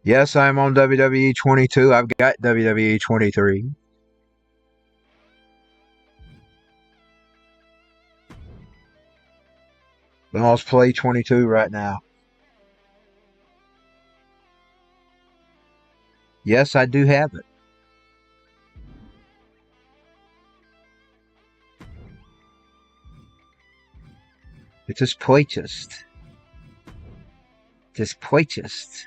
Yes, I'm on WWE 22. I've got WWE 23. But I'll play 22 right now. Yes, I do have it. It is purchased. It is purchased.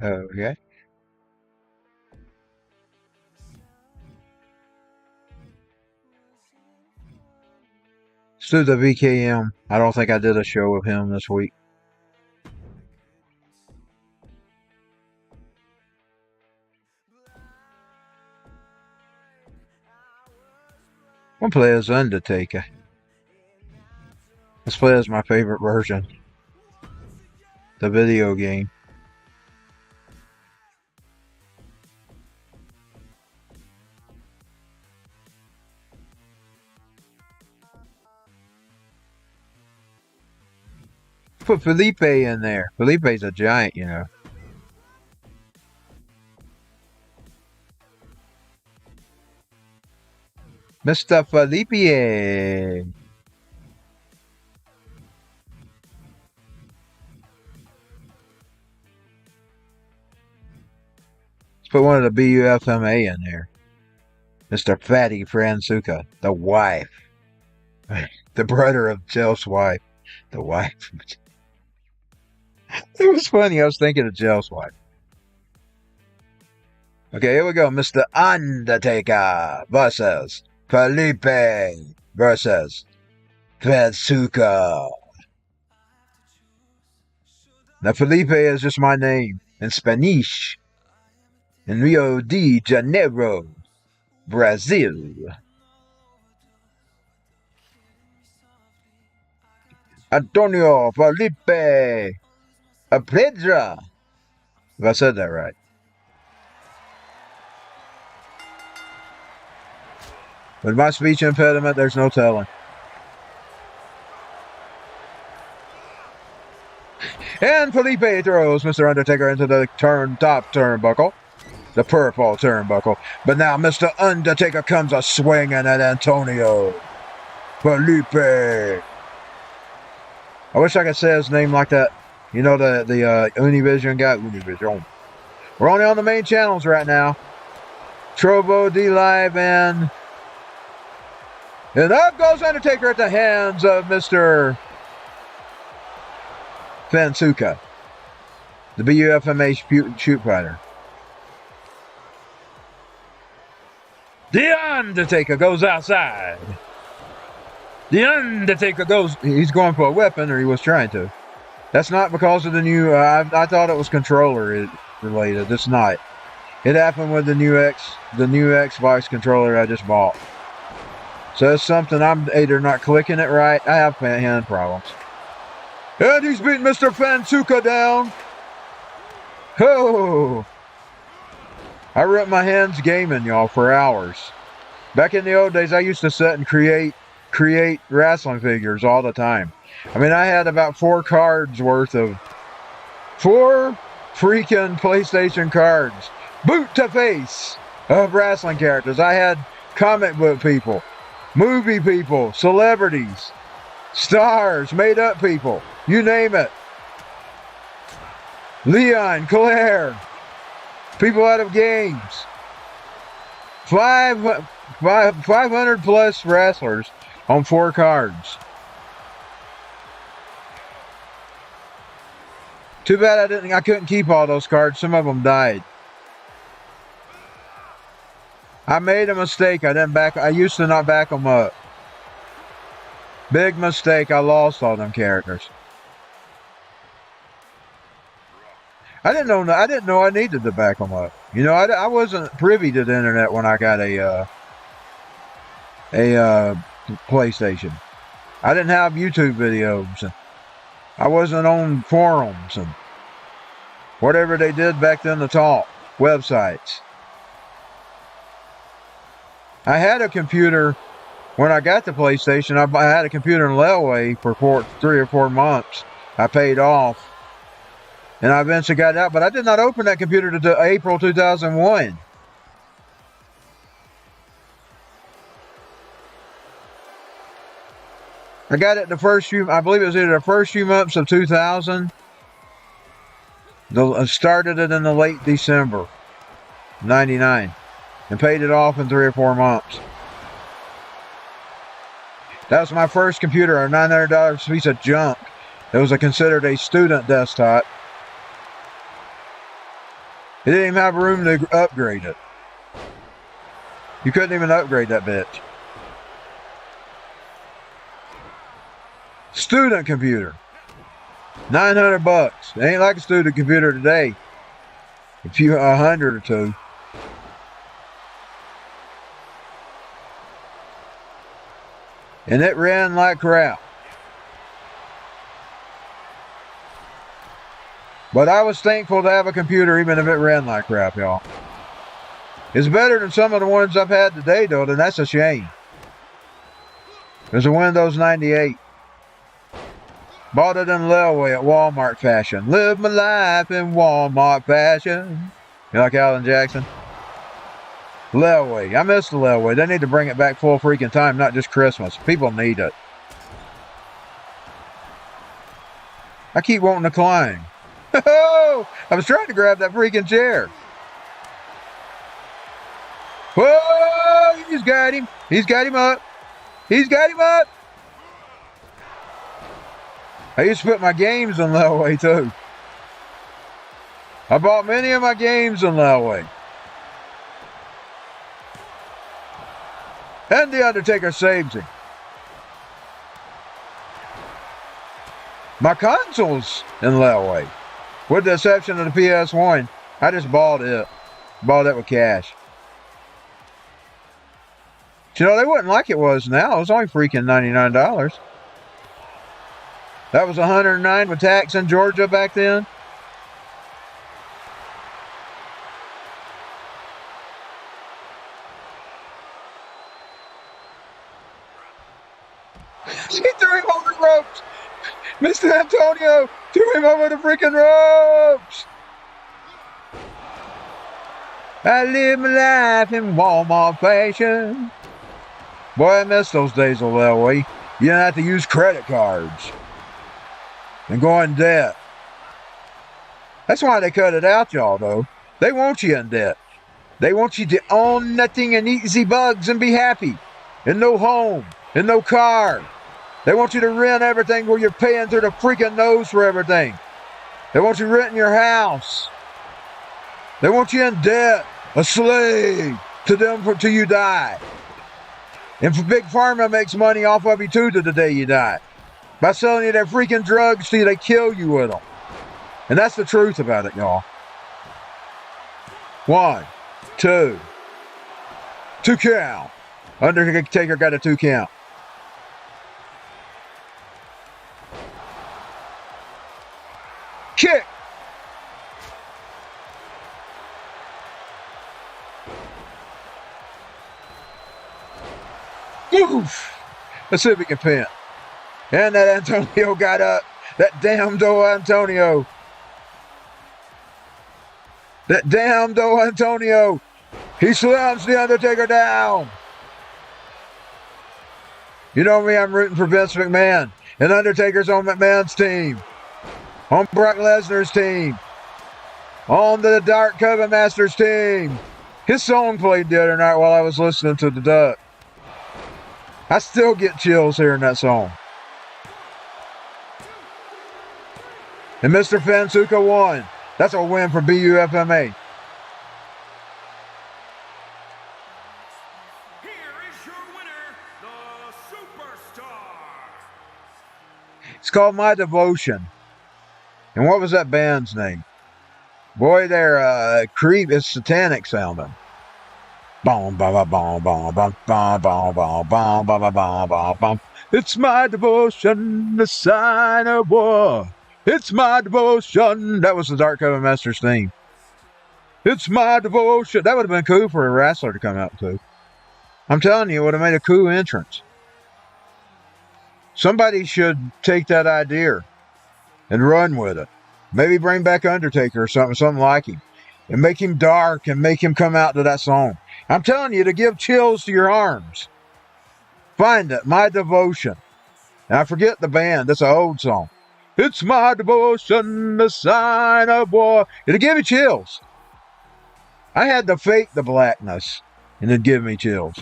Okay. Let's do the VKM. I don't think I did a show of him this week. I'm gonna play as Undertaker. Let's play as my favorite version. The video game. Put Felipe in there. Felipe's a giant, you know. Mr. Felipe. Let's put one of the BUFMA in there. Mr. Fatty Franzuka, the wife. The brother of Jell's wife. The wife. It was funny. I was thinking of Jell's wife. Okay, here we go. Mr. Undertaker versus Felipe versus Franzuka. Now, Felipe is just my name in Spanish. In Rio de Janeiro, Brazil. Antonio Felipe Pedra. If I said that right. With my speech impediment, there's no telling. And Felipe throws Mr. Undertaker into the top turnbuckle. The purple turnbuckle. But now Mr. Undertaker comes a swinging at Antonio Felipe. I wish I could say his name like that. You know, the Univision guy. Univision. We're only on the main channels right now. Trovo D Live and up goes Undertaker at the hands of Mr. Franzuka, the BUFMA shoot fighter. The Undertaker goes outside. The Undertaker goes. He's going for a weapon, or he was trying to. That's not because of the new. I thought it was controller related. It's not. It happened with the new Xbox controller I just bought. So it's something I'm either not clicking it right. I have hand problems. And he's beating Mr. Franzuka down. Oh! I ripped my hands gaming, y'all, for hours. Back in the old days, I used to sit and create wrestling figures all the time. I mean, I had about 4 cards worth of 4 freaking PlayStation cards, boot to face, of wrestling characters. I had comic book people, movie people, celebrities, stars, made up people, you name it. Leon, Claire, people out of games. 500 plus wrestlers on 4 cards. Too bad I couldn't keep all those cards. Some of them died. I made a mistake. I used to not back them up. Big mistake. I lost all them characters. I didn't know I needed to back them up. You know, I wasn't privy to the internet when I got a PlayStation. I didn't have YouTube videos, and I wasn't on forums and whatever they did back then to talk, websites. I had a computer when I got the PlayStation, I had a computer in layaway for 3 or 4 months. I paid off. And I eventually got it out. But I did not open that computer until April 2001. I got it I believe it was either the first few months of 2000. I started it in the late December, 99. And paid it off in 3 or 4 months. That was my first computer, a $900 piece of junk. It was considered a student desktop. It didn't even have room to upgrade it. You couldn't even upgrade that bitch. Student computer. $900. It ain't like a student computer today. A few, 100 or two. And it ran like crap. But I was thankful to have a computer even if it ran like crap, y'all. It's better than some of the ones I've had today, though, and that's a shame. There's a Windows 98. Bought it in layaway at Walmart fashion. Live my life in Walmart fashion. You like Alan Jackson? Layaway. I miss the layaway. They need to bring it back full freaking time, not just Christmas. People need it. I keep wanting to climb. I was trying to grab that freaking chair. Whoa! He's got him. He's got him up. He's got him up. I used to put my games in layaway too. I bought many of my games in layaway. And The Undertaker saves him. My console's in layaway. With the exception of the PS1. I just bought it. Bought it with cash. You know, they wouldn't like it was now. It was only freaking $99. That was $109 with tax in Georgia back then. She threw him over the ropes. Mr. Antonio threw him over the freaking ropes. I live my life in Walmart fashion. Boy, I miss those days of layaway. You didn't have to use credit cards and go in debt. That's why they cut it out, y'all, though. They want you in debt. They want you to own nothing and eat easy bugs and be happy. And no home. And no car. They want you to rent everything where you're paying through the freaking nose for everything. They want you renting your house. They want you in debt. A slave to them till you die. And Big Pharma makes money off of you too to the day you die. By selling you their freaking drugs till they kill you with them. And that's the truth about it, y'all. 1, 2. 2 count. Undertaker got a 2 count. Kick. Oof. Let's see if we can pin. And that Antonio got up. That damned old Antonio. That damned old Antonio. He slams the Undertaker down. You know me, I'm rooting for Vince McMahon. And Undertaker's on McMahon's team. On Brock Lesnar's team. On the Dark Coven Masters team. His song played the other night while I was listening to the Duck. I still get chills hearing that song. And Mr. Fansuka won. That's a win for BUFMA. Here is your winner, the Superstar. It's called My Devotion. And what was that band's name? Boy, they're creep. It's satanic sounding. Boom, ba ba boom, boom, boom, boom, boom, boom, boom, boom, boom, boom, boom. It's my devotion, the sign of war. It's my devotion. That was the Dark Coven Masters theme. It's my devotion. That would have been cool for a wrestler to come out to. I'm telling you, it would have made a cool entrance. Somebody should take that idea and run with it. Maybe bring back Undertaker or something like him. And make him dark and make him come out to that song. I'm telling you, to give chills to your arms. Find it, My Devotion. And I forget the band. That's an old song. It's my devotion, the sign of war. It'll give you chills. I had to fake the blackness, and it'd give me chills.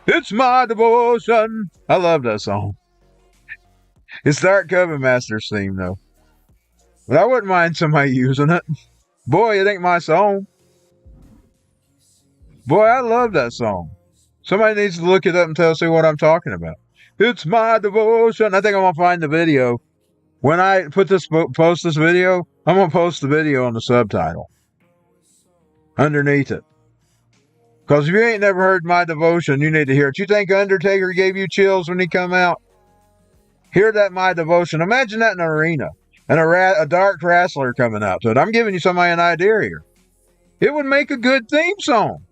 It's my devotion. I love that song. It's the Art Coven Masters theme, though. But I wouldn't mind somebody using it. Boy, it ain't my song. Boy, I love that song. Somebody needs to look it up and see what I'm talking about. It's my devotion. I think I'm going to find the video. When I post this video, I'm going to post the video on the subtitle. Underneath it. Because if you ain't never heard My Devotion, you need to hear it. You think Undertaker gave you chills when he come out? Hear that My Devotion. Imagine that in an arena. And a dark wrestler coming out to it. I'm giving you somebody an idea here. It would make a good theme song.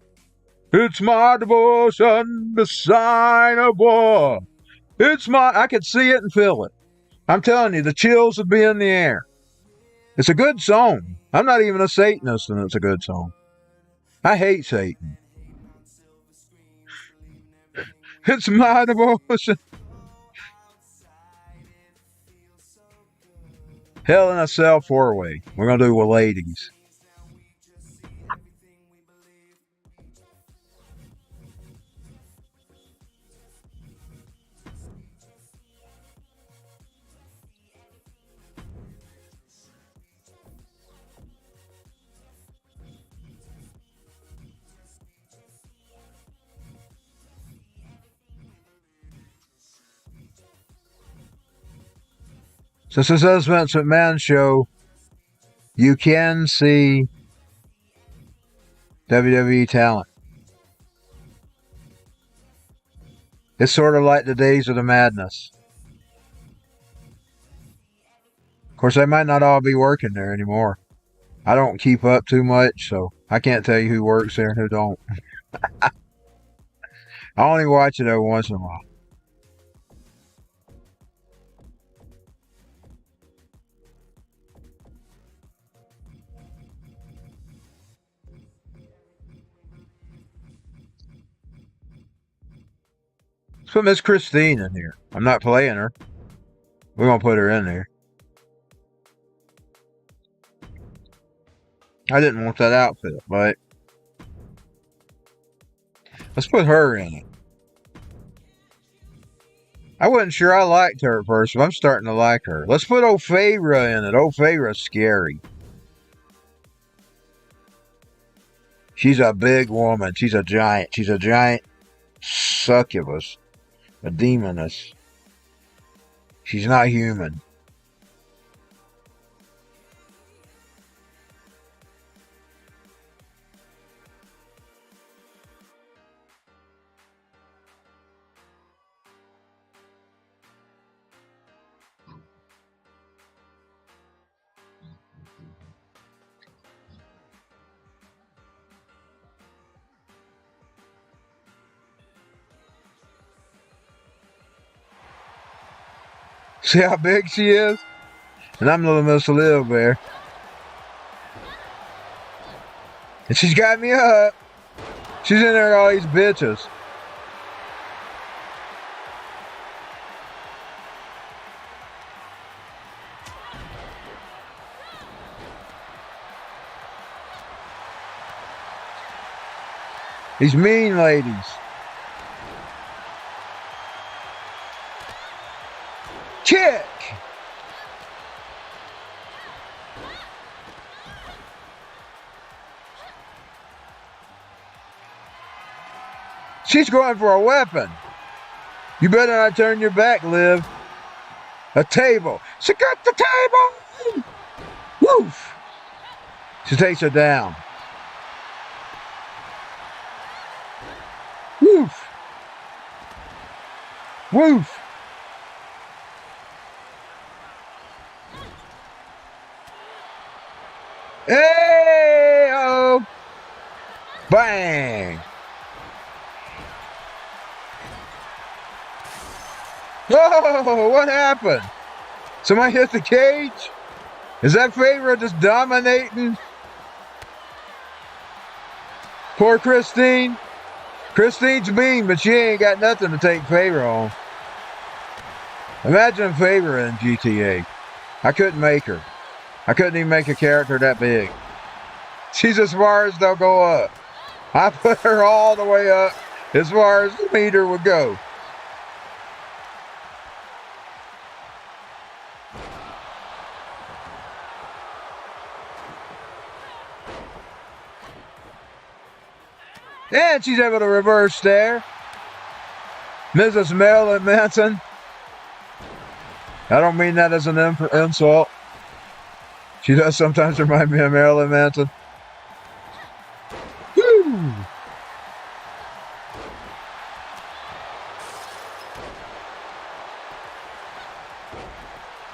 It's my devotion, the sign of war. I could see it and feel it. I'm telling you, the chills would be in the air. It's a good song. I'm not even a Satanist, and it's a good song. I hate Satan. It's my devotion. Hell in a Cell 4-way. We're going to do with ladies. Since this is Vince McMahon's show, you can see WWE talent. It's sort of like the days of the madness. Of course, they might not all be working there anymore. I don't keep up too much, so I can't tell you who works there and who don't. I only watch it every once in a while. Let's put Miss Christine in here. I'm not playing her. We're going to put her in there. I didn't want that outfit, but let's put her in it. I wasn't sure I liked her at first, but I'm starting to like her. Let's put O'Fara in it. O'Fara's scary. She's a big woman. She's a giant. She's a giant succubus. A demoness. She's not human. See how big she is? And I'm little Miss Live Bear. And she's got me up. She's in there with all these bitches. These mean ladies. Kick! She's going for a weapon. You better not turn your back, Liv. A table. She got the table! Woof! She takes her down. Woof! Woof! Hey-oh! Bang! Oh, what happened? Somebody hit the cage? Is that Favor just dominating? Poor Christine. Christine's mean, but she ain't got nothing to take Favor on. Imagine Favor in GTA. I couldn't make her. I couldn't even make a character that big. She's as far as they'll go up. I put her all the way up as far as the meter would go. And she's able to reverse there. Mrs. Marilyn Manson. I don't mean that as an insult. She does sometimes remind me of Marilyn Manson. Woo!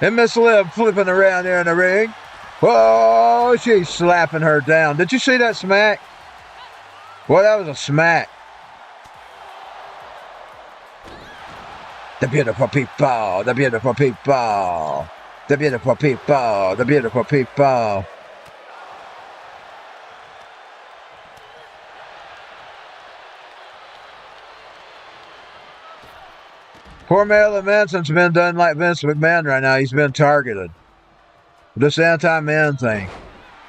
And Miss Liv flipping around there in the ring. Oh, she's slapping her down. Did you see that smack? Well, that was a smack. The beautiful people, the beautiful people, the beautiful people, the beautiful people. Poor Marilyn Manson's been done like Vince McMahon right now. He's been targeted. This anti-man thing.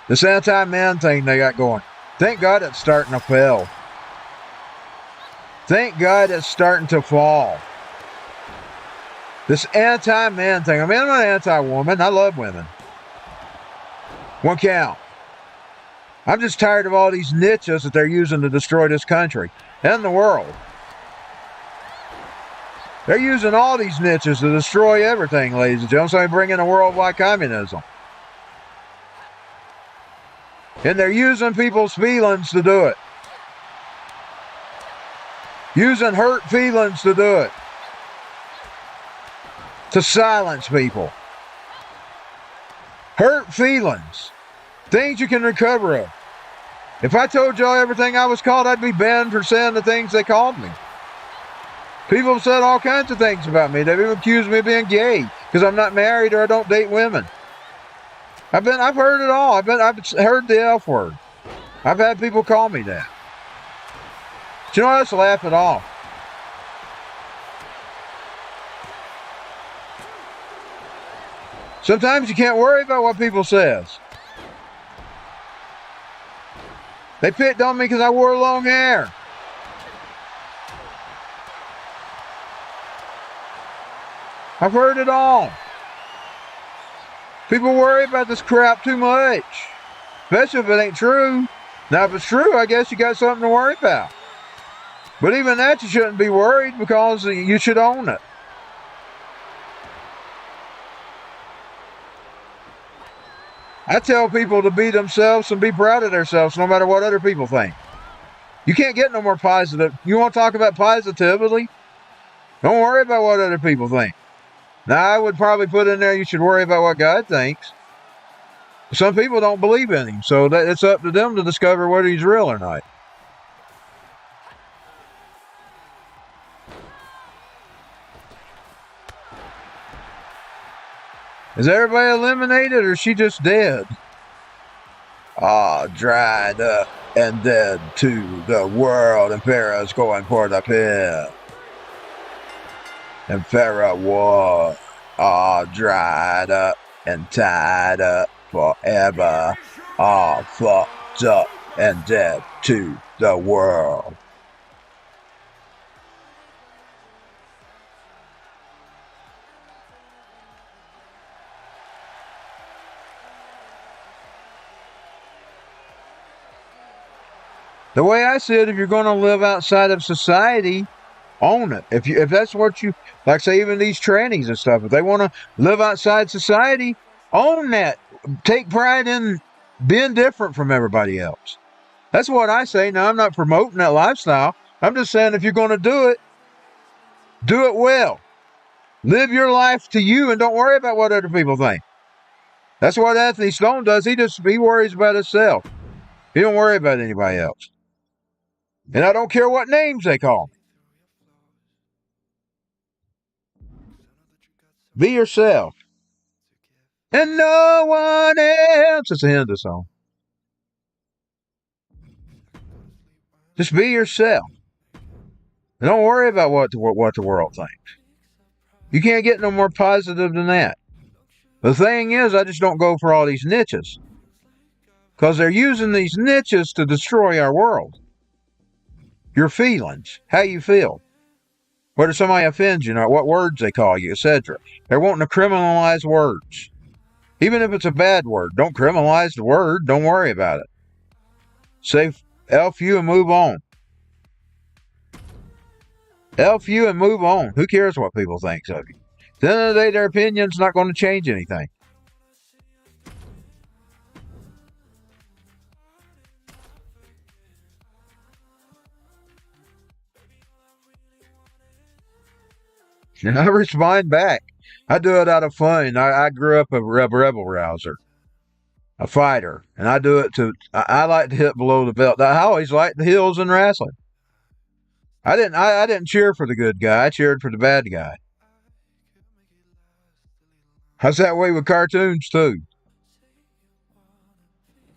This anti-man thing they got going. Thank God it's starting to fail. Thank God it's starting to fall. This anti-man thing. I mean, I'm not anti-woman. I love women. One count. I'm just tired of all these niches that they're using to destroy this country and the world. They're using all these niches to destroy everything, ladies and gentlemen. So they bring in a worldwide communism. And they're using people's feelings to do it. Using hurt feelings to do it. To silence people. Hurt feelings. Things you can recover of. If I told y'all everything I was called, I'd be banned for saying the things they called me. People have said all kinds of things about me. They've even accused me of being gay because I'm not married or I don't date women. I've heard it all. I've heard the F word. I've had people call me that. But you know what? Let's laugh it off. Sometimes you can't worry about what people says. They picked on me because I wore long hair. I've heard it all. People worry about this crap too much. Especially if it ain't true. Now, if it's true, I guess you got something to worry about. But even that, you shouldn't be worried because you should own it. I tell people to be themselves and be proud of themselves no matter what other people think. You can't get no more positive. You want to talk about positivity? Don't worry about what other people think. Now, I would probably put in there you should worry about what God thinks. Some people don't believe in him, so it's up to them to discover whether he's real or not. Is everybody eliminated or is she just dead? Dried up and dead to the world. And Pharaoh's going for the pit. And Pharaoh was dried up and tied up forever. Fucked up and dead to the world. The way I see it, if you're going to live outside of society, own it. If that's what you, like say even these trannies and stuff, if they want to live outside society, own that. Take pride in being different from everybody else. That's what I say. Now, I'm not promoting that lifestyle. I'm just saying if you're going to do it well. Live your life to you and don't worry about what other people think. That's what Anthony Stone does. He worries about himself. He don't worry about anybody else. And I don't care what names they call me. Be yourself. And no one else. It's a Hindu song. Just be yourself. And don't worry about what the world thinks. You can't get no more positive than that. The thing is, I just don't go for all these niches. Because they're using these niches to destroy our world. Your feelings, how you feel. Whether somebody offends you, or what words they call you, etc. They're wanting to criminalize words. Even if it's a bad word, don't criminalize the word. Don't worry about it. Say F you and move on. F you and move on. Who cares what people think of you? At the end of the day, their opinion's not going to change anything. And I respond back. I do it out of fun. I grew up a rebel rouser, a fighter, and I do it I like to hit below the belt. I always liked the heels in wrestling. I didn't cheer for the good guy. I cheered for the bad guy. That's that way with cartoons too.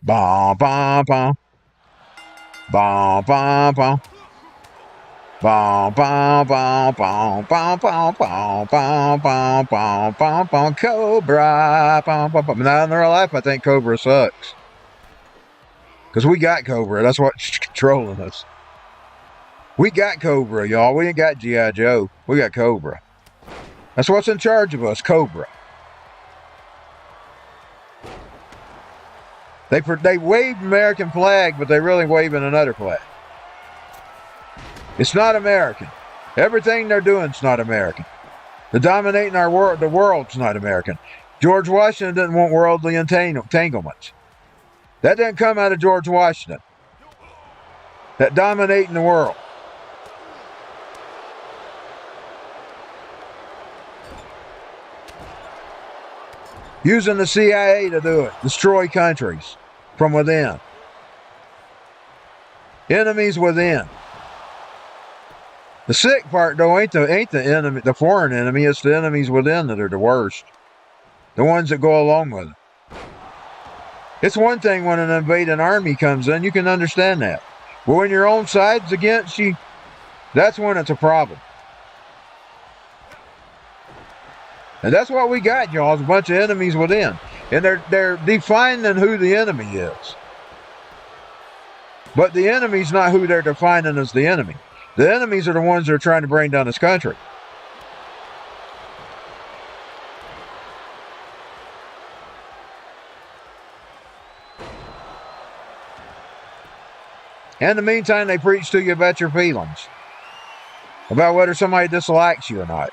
Bom, bom, bom. Bom, bom, bom. Bom, bom, bom, bom, bom, bom, bom, bom, bom, bom, bom, bom, Cobra. Bom, bom, bom. Now in real life, I think Cobra sucks. Because we got Cobra. That's what's controlling us. We got Cobra, y'all. We ain't got G.I. Joe. We got Cobra. That's what's in charge of us, Cobra. They waved American flag, but they really waving another flag. It's not American. Everything they're doing is not American. They're dominating our world. The world's not American. George Washington didn't want worldly entanglements. That didn't come out of George Washington. That dominating the world. Using the CIA to do it. Destroy countries from within. Enemies within. The sick part though ain't the enemy, the foreign enemy. It's the enemies within that are the worst. The ones that go along with it. It's one thing when an invading army comes in, you can understand that. But when your own side's against you, that's when it's a problem. And that's what we got, y'all, is a bunch of enemies within. And they're defining who the enemy is. But the enemy's not who they're defining as the enemy. The enemies are the ones that are trying to bring down this country. In the meantime, they preach to you about your feelings. About whether somebody dislikes you or not.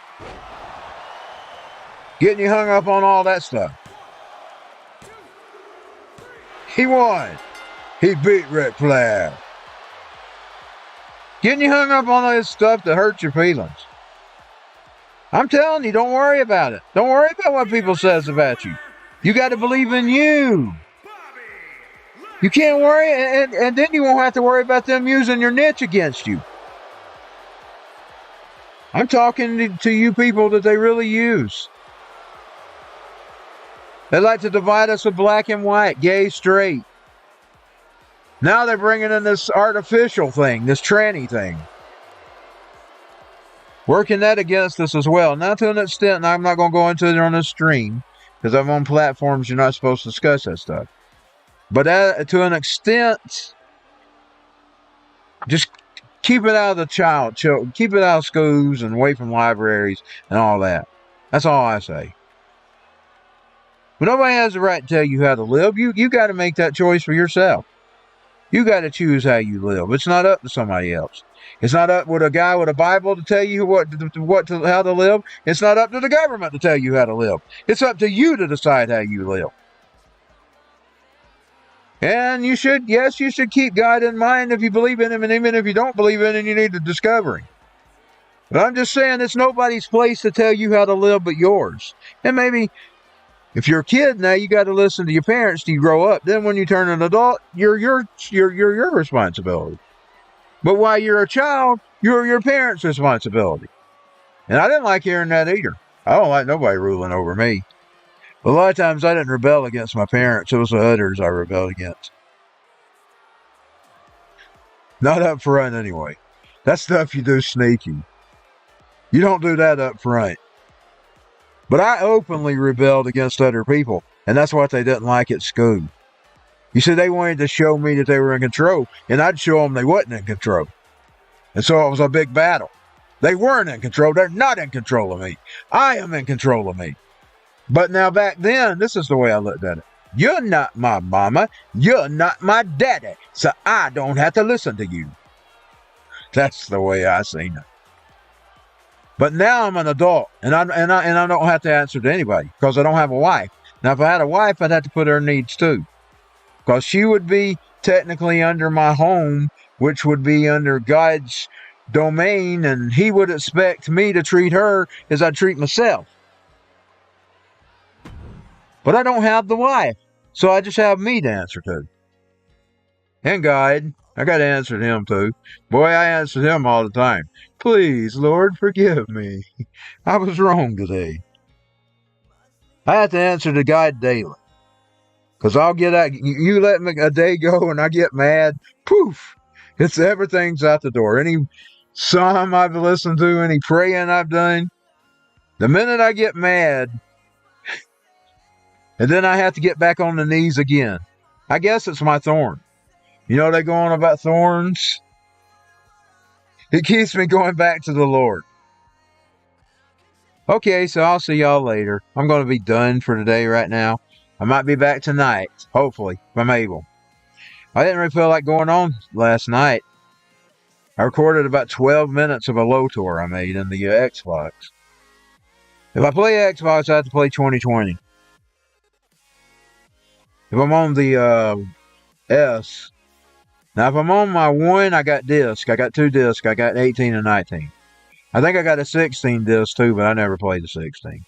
Getting you hung up on all that stuff. He won. He beat Ric Flair. Getting you hung up on all this stuff that hurts your feelings. I'm telling you, don't worry about it. Don't worry about what people says about you. You got to believe in you. You can't worry, and then you won't have to worry about them using your niche against you. I'm talking to you people that they really use. They like to divide us with black and white, gay, straight. Now they're bringing in this artificial thing, this tranny thing. Working that against us as well. Now to an extent, and I'm not going to go into it on this stream, because I'm on platforms you're not supposed to discuss that stuff. But to an extent, just keep it out of the keep it out of schools and away from libraries and all that. That's all I say. But nobody has the right to tell you how to live. You got to make that choice for yourself. You got to choose how you live. It's not up to somebody else. It's not up with a guy with a Bible to tell you how to live. It's not up to the government to tell you how to live. It's up to you to decide how you live. And you should keep God in mind if you believe in him, and even if you don't believe in him, you need to discover him. But I'm just saying it's nobody's place to tell you how to live but yours. And maybe if you're a kid now, you got to listen to your parents till you grow up. Then when you turn an adult, you're your responsibility. But while you're a child, you're your parents' responsibility. And I didn't like hearing that either. I don't like nobody ruling over me. A lot of times I didn't rebel against my parents. It was the others I rebelled against. Not up front anyway. That stuff you do sneaky. You don't do that up front. But I openly rebelled against other people, and that's what they didn't like at school. You see, they wanted to show me that they were in control, and I'd show them they wasn't in control. And so it was a big battle. They weren't in control. They're not in control of me. I am in control of me. But now back then, this is the way I looked at it. You're not my mama. You're not my daddy. So I don't have to listen to you. That's the way I seen it. But now I'm an adult, and I don't have to answer to anybody because I don't have a wife. Now, if I had a wife, I'd have to put her needs too, because she would be technically under my home, which would be under God's domain, and He would expect me to treat her as I treat myself. But I don't have the wife, so I just have me to answer to. And God, I got to answer to Him too. Boy, I answer to Him all the time. Please, Lord, forgive me. I was wrong today. I have to answer to God daily. Because I'll get out, you let me a day go and I get mad, poof, it's everything's out the door. Any psalm I've listened to, any praying I've done, the minute I get mad, and then I have to get back on the knees again. I guess it's my thorn. You know they go on about thorns? It keeps me going back to the Lord. Okay, so I'll see y'all later. I'm going to be done for today right now. I might be back tonight, hopefully, if I'm able. I didn't really feel like going on last night. I recorded about 12 minutes of a low tour I made in the Xbox. If I play Xbox, I have to play 2020. If I'm on the S, now if I'm on my one, I got disc. I got 2 discs. I got 18 and 19. I think I got a 16 disc too, but I never played the 16.